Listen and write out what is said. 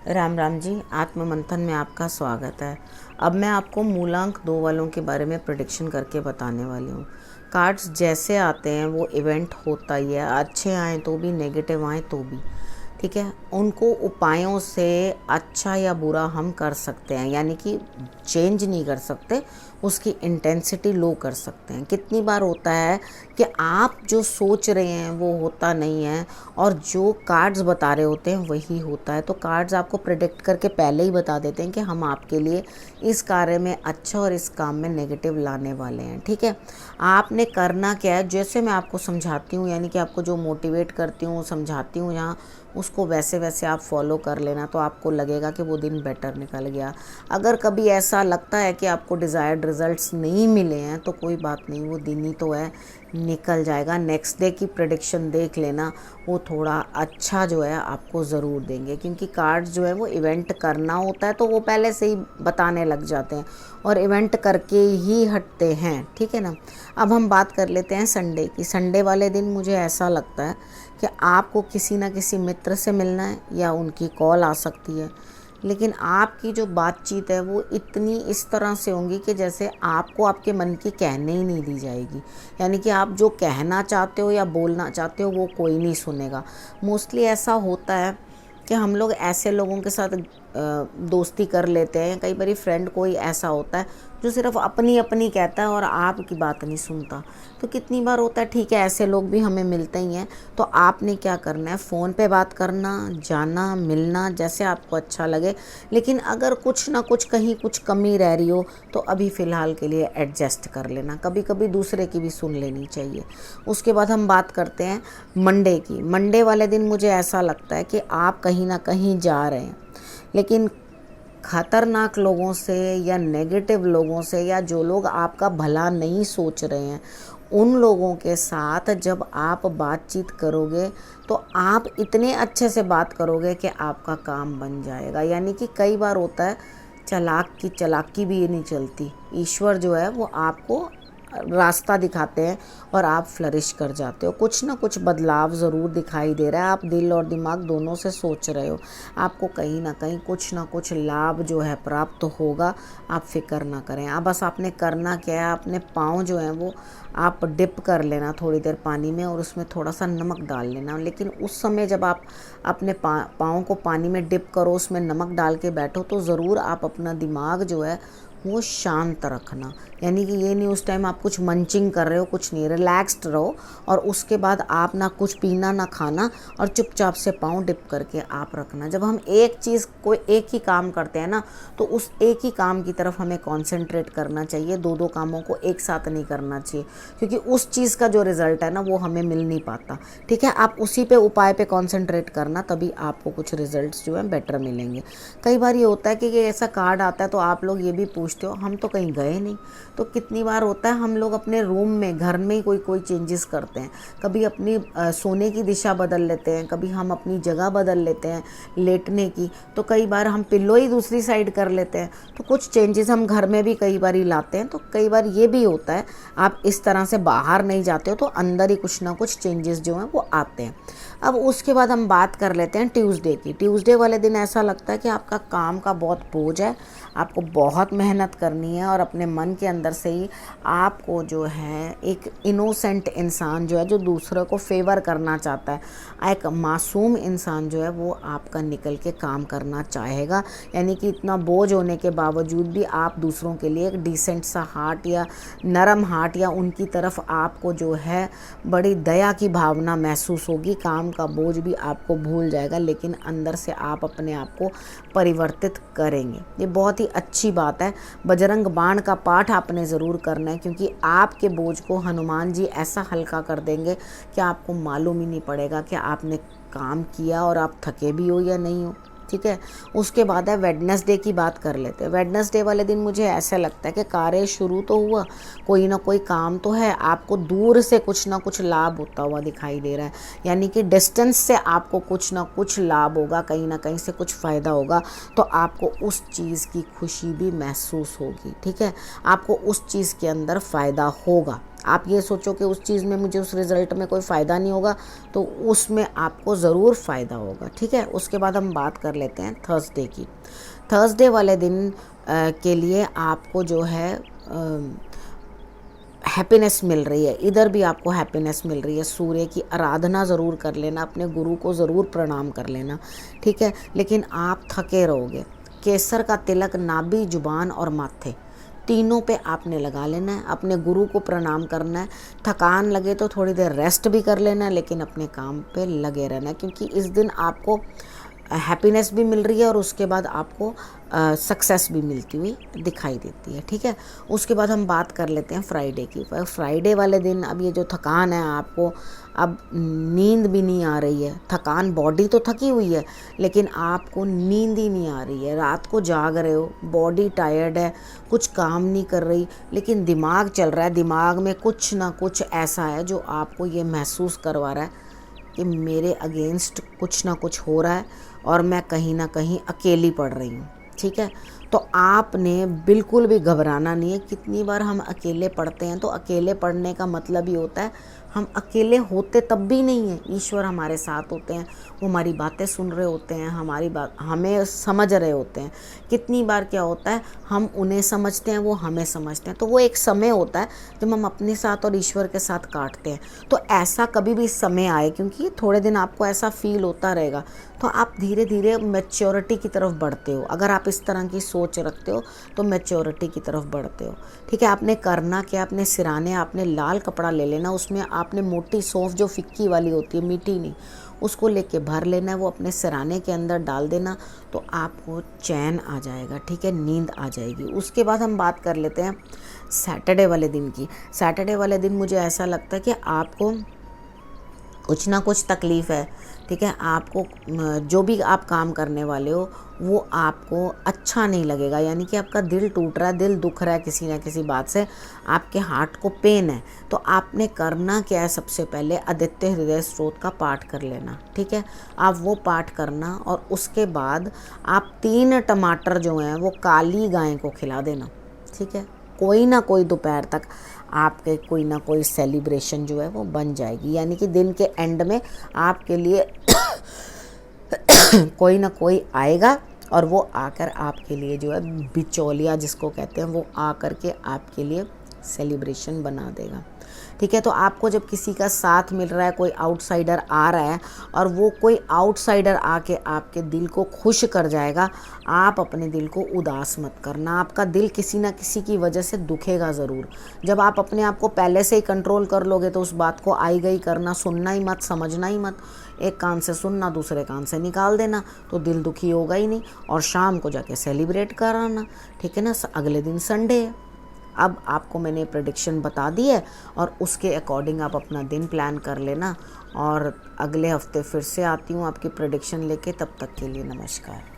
राम राम जी। आत्म मंथन में आपका स्वागत है। अब मैं आपको मूलांक 2 वालों के बारे में प्रेडिक्शन करके बताने वाली हूँ। कार्ड्स जैसे आते हैं वो इवेंट होता ही है, अच्छे आएँ तो भी, नेगेटिव आएँ तो भी। ठीक है, उनको उपायों से अच्छा या बुरा हम कर सकते हैं, यानी कि चेंज नहीं कर सकते, उसकी इंटेंसिटी लो कर सकते हैं। कितनी बार होता है कि आप जो सोच रहे हैं वो होता नहीं है और जो कार्ड्स बता रहे होते हैं वही होता है। तो कार्ड्स आपको प्रेडिक्ट करके पहले ही बता देते हैं कि हम आपके लिए इस कार्य में अच्छा और इस काम में नेगेटिव लाने वाले हैं। ठीक है, आपने करना क्या है, जैसे मैं आपको समझाती हूँ, यानी कि आपको जो मोटिवेट करती हूँ, समझाती हूँ यहाँ, उसको वैसे वैसे आप फॉलो कर लेना, तो आपको लगेगा कि वो दिन बेटर निकल गया। अगर कभी ऐसा लगता है कि आपको डिज़ायर्ड रिजल्ट्स नहीं मिले हैं तो कोई बात नहीं, वो दिन ही तो है, निकल जाएगा। नेक्स्ट डे की प्रेडिक्शन देख लेना, वो थोड़ा अच्छा जो है आपको ज़रूर देंगे, क्योंकि कार्ड्स जो है वो इवेंट करना होता है तो वो पहले से ही बताने लग जाते हैं और इवेंट करके ही हटते हैं। ठीक है ना। अब हम बात कर लेते हैं संडे की। संडे वाले दिन मुझे ऐसा लगता है कि आपको किसी ना किसी मित्र से मिलना है या उनकी कॉल आ सकती है, लेकिन आपकी जो बातचीत है वो इतनी इस तरह से होंगी कि जैसे आपको आपके मन की कहने ही नहीं दी जाएगी, यानी कि आप जो कहना चाहते हो या बोलना चाहते हो वो कोई नहीं सुनेगा। मोस्टली ऐसा होता है कि हम लोग ऐसे लोगों के साथ दोस्ती कर लेते हैं। कई बार फ्रेंड कोई ऐसा होता है जो सिर्फ अपनी अपनी कहता है और आपकी बात नहीं सुनता। तो कितनी बार होता है, ठीक है, ऐसे लोग भी हमें मिलते ही हैं, तो आपने क्या करना है, फ़ोन पे बात करना, जाना, मिलना, जैसे आपको अच्छा लगे। लेकिन अगर कुछ ना कुछ कहीं कुछ कमी रह रही हो तो अभी फ़िलहाल के लिए एडजस्ट कर लेना, कभी कभी दूसरे की भी सुन लेनी चाहिए। उसके बाद हम बात करते हैं मंडे की। मंडे वाले दिन मुझे ऐसा लगता है कि आप कहीं ना कहीं जा रहे हैं, लेकिन खतरनाक लोगों से या नेगेटिव लोगों से या जो लोग आपका भला नहीं सोच रहे हैं, उन लोगों के साथ जब आप बातचीत करोगे तो आप इतने अच्छे से बात करोगे कि आपका काम बन जाएगा। यानी कि कई बार होता है चालाक की चालाकी भी ये नहीं चलती, ईश्वर जो है वो आपको रास्ता दिखाते हैं और आप फ्लरिश कर जाते हो। कुछ ना कुछ बदलाव ज़रूर दिखाई दे रहा है, आप दिल और दिमाग दोनों से सोच रहे हो, आपको कहीं ना कहीं कुछ ना कुछ लाभ जो है प्राप्त होगा। आप फिक्र ना करें। अब बस आपने करना क्या है, अपने पाँव जो हैं वो आप डिप कर लेना थोड़ी देर पानी में और उसमें थोड़ा सा नमक डाल लेना। लेकिन उस समय जब आप अपने पाँव को पानी में डिप करो, उसमें नमक डाल के बैठो, तो ज़रूर आप अपना दिमाग जो है वो शांत रखना। यानी कि ये नहीं उस टाइम आप कुछ मंचिंग कर रहे हो, कुछ नहीं, रिलैक्स्ड रहो। और उसके बाद आप ना कुछ पीना ना खाना और चुपचाप से पाँव डिप करके आप रखना। जब हम एक चीज़ को एक ही काम करते हैं ना, तो उस एक ही काम की तरफ हमें कॉन्सेंट्रेट करना चाहिए, दो दो कामों को एक साथ नहीं करना चाहिए, क्योंकि उस चीज़ का जो रिज़ल्ट है ना वो हमें मिल नहीं पाता। ठीक है, आप उसी पे उपाय पे कॉन्सेंट्रेट करना, तभी आपको कुछ रिजल्ट्स जो है बेटर मिलेंगे। कई बार ये होता है कि ऐसा कार्ड आता है तो आप लोग ये भी पूछते हो हम तो कहीं गए नहीं। तो कितनी बार होता है हम लोग अपने रूम में, घर में ही कोई कोई चेंजेस करते हैं, कभी अपनी सोने की दिशा बदल लेते हैं, कभी हम अपनी जगह बदल लेते हैं लेटने की, तो कई बार हम पिल्लो ही दूसरी साइड कर लेते हैं। तो कुछ चेंजेस हम घर में भी कई बार ही लाते हैं। तो कई बार ये भी होता है, आप इस तरह से बाहर नहीं जाते हो तो अंदर ही कुछ ना कुछ चेंजेस जो हैं वो आते हैं। अब उसके बाद हम बात कर लेते हैं ट्यूसडे की। ट्यूसडे वाले दिन ऐसा लगता है कि आपका काम का बहुत बोझ है, आपको बहुत मेहनत करनी है और अपने मन के अंदर से ही आपको जो है एक इनोसेंट इंसान जो है, जो दूसरों को फेवर करना चाहता है, एक मासूम इंसान जो है वो आपका निकल के काम करना चाहेगा। यानी कि इतना बोझ होने के बावजूद भी आप दूसरों के लिए एक डिसेंट सा हार्ट या नरम हार्ट या उनकी तरफ आपको जो है बड़ी दया की भावना महसूस होगी। काम का बोझ भी आपको भूल जाएगा, लेकिन अंदर से आप अपने आप को परिवर्तित करेंगे। ये बहुत ही अच्छी बात है। बजरंग बाण का पाठ आपने ज़रूर करना है, क्योंकि आपके बोझ को हनुमान जी ऐसा हल्का कर देंगे कि आपको मालूम ही नहीं पड़ेगा कि आपने काम किया और आप थके भी हो या नहीं हो। ठीक है, उसके बाद है वेडनेसडे की बात कर लेते हैं। वेडनेसडे वाले दिन मुझे ऐसा लगता है कि कार्य शुरू तो हुआ, कोई ना कोई काम तो है, आपको दूर से कुछ ना कुछ लाभ होता हुआ दिखाई दे रहा है। यानी कि डिस्टेंस से आपको कुछ ना कुछ लाभ होगा, कहीं ना कहीं से कुछ फ़ायदा होगा, तो आपको उस चीज़ की खुशी भी महसूस होगी। ठीक है, आपको उस चीज़ के अंदर फ़ायदा होगा। आप ये सोचो कि उस चीज़ में मुझे उस रिज़ल्ट में कोई फ़ायदा नहीं होगा, तो उसमें आपको ज़रूर फ़ायदा होगा, ठीक है। उसके बाद हम बात कर लेते हैं थर्सडे की। थर्सडे वाले दिन के लिए आपको जो है हैप्पीनेस मिल रही है, इधर भी आपको हैप्पीनेस मिल रही है। सूर्य की आराधना ज़रूर कर लेना, अपने गुरु को ज़रूर प्रणाम कर लेना, ठीक है। लेकिन आप थके रहोगे। केसर का तिलक नाभि, जुबान और माथे तीनों पे आपने लगा लेना है। अपने गुरु को प्रणाम करना है। थकान लगे तो थोड़ी देर रेस्ट भी कर लेना है, लेकिन अपने काम पे लगे रहना है, क्योंकि इस दिन आपको हैप्पीनेस भी मिल रही है और उसके बाद आपको सक्सेस भी मिलती हुई दिखाई देती है, ठीक है। उसके बाद हम बात कर लेते हैं फ्राइडे की। फ्राइडे वाले दिन अब ये जो थकान है, आपको अब नींद भी नहीं आ रही है। थकान, बॉडी तो थकी हुई है लेकिन आपको नींद ही नहीं आ रही है। रात को जाग रहे हो, बॉडी टायर्ड है, कुछ काम नहीं कर रही, लेकिन दिमाग चल रहा है। दिमाग में कुछ ना कुछ ऐसा है जो आपको ये महसूस करवा रहा है कि मेरे अगेंस्ट कुछ ना कुछ हो रहा है और मैं कहीं ना कहीं अकेली पड़ रही हूँ, ठीक है। तो आपने बिल्कुल भी घबराना नहीं है। कितनी बार हम अकेले पढ़ते हैं, तो अकेले पढ़ने का मतलब ये होता है हम अकेले होते तब भी नहीं है, ईश्वर हमारे साथ होते हैं, वो हमारी बातें सुन रहे होते हैं, हमारी बात हमें समझ रहे होते हैं। कितनी बार क्या होता है, हम उन्हें समझते हैं, वो हमें समझते हैं। तो वो एक समय होता है जब हम अपने साथ और ईश्वर के साथ काटते हैं। तो ऐसा कभी भी समय आए, क्योंकि थोड़े दिन आपको ऐसा फील होता रहेगा, तो आप धीरे धीरे मैच्योरिटी की तरफ बढ़ते हो। अगर आप इस तरह की सोच रखते हो तो मैच्योरिटी की तरफ बढ़ते हो, ठीक है। आपने करना क्या, अपने सिराने आपने लाल कपड़ा ले लेना, उसमें आपने मोटी सौंफ जो फिक्की वाली होती है, मीठी नहीं, उसको लेके भर लेना है, वो अपने सिराने के अंदर डाल देना, तो आपको चैन आ जाएगा, ठीक है, नींद आ जाएगी। उसके बाद हम बात कर लेते हैं सैटरडे वाले दिन की। सैटरडे वाले दिन मुझे ऐसा लगता है कि आपको कुछ ना कुछ तकलीफ़ है, ठीक है। आपको जो भी आप काम करने वाले हो वो आपको अच्छा नहीं लगेगा, यानी कि आपका दिल टूट रहा है, दिल दुख रहा है किसी ना किसी बात से, आपके हार्ट को पेन है। तो आपने करना क्या है, सबसे पहले आदित्य हृदय स्तोत्र का पाठ कर लेना, ठीक है। आप वो पाठ करना और उसके बाद आप 3 टमाटर जो हैं वो काली गाय को खिला देना, ठीक है। कोई ना कोई दोपहर तक आपके कोई ना कोई सेलिब्रेशन जो है वो बन जाएगी, यानी कि दिन के एंड में आपके लिए कोई ना कोई आएगा और वो आकर आपके लिए जो है बिचौलिया जिसको कहते हैं, वो आकर के आपके लिए सेलिब्रेशन बना देगा, ठीक है। तो आपको जब किसी का साथ मिल रहा है, कोई आउटसाइडर आ रहा है और वो कोई आउटसाइडर आके आपके दिल को खुश कर जाएगा, आप अपने दिल को उदास मत करना। आपका दिल किसी ना किसी की वजह से दुखेगा ज़रूर। जब आप अपने आप को पहले से ही कंट्रोल कर लोगे तो उस बात को आई गई करना, सुनना ही मत, समझना ही मत। एक कान से सुनना, दूसरे कान से निकाल देना, तो दिल दुखी होगा ही नहीं। और शाम को जाके सेलिब्रेट कराना, ठीक है ना। अगले दिन संडे है। अब आपको मैंने प्रेडिक्शन बता दी है और उसके अकॉर्डिंग आप अपना दिन प्लान कर लेना। और अगले हफ्ते फिर से आती हूँ आपकी प्रेडिक्शन लेके। तब तक के लिए नमस्कार।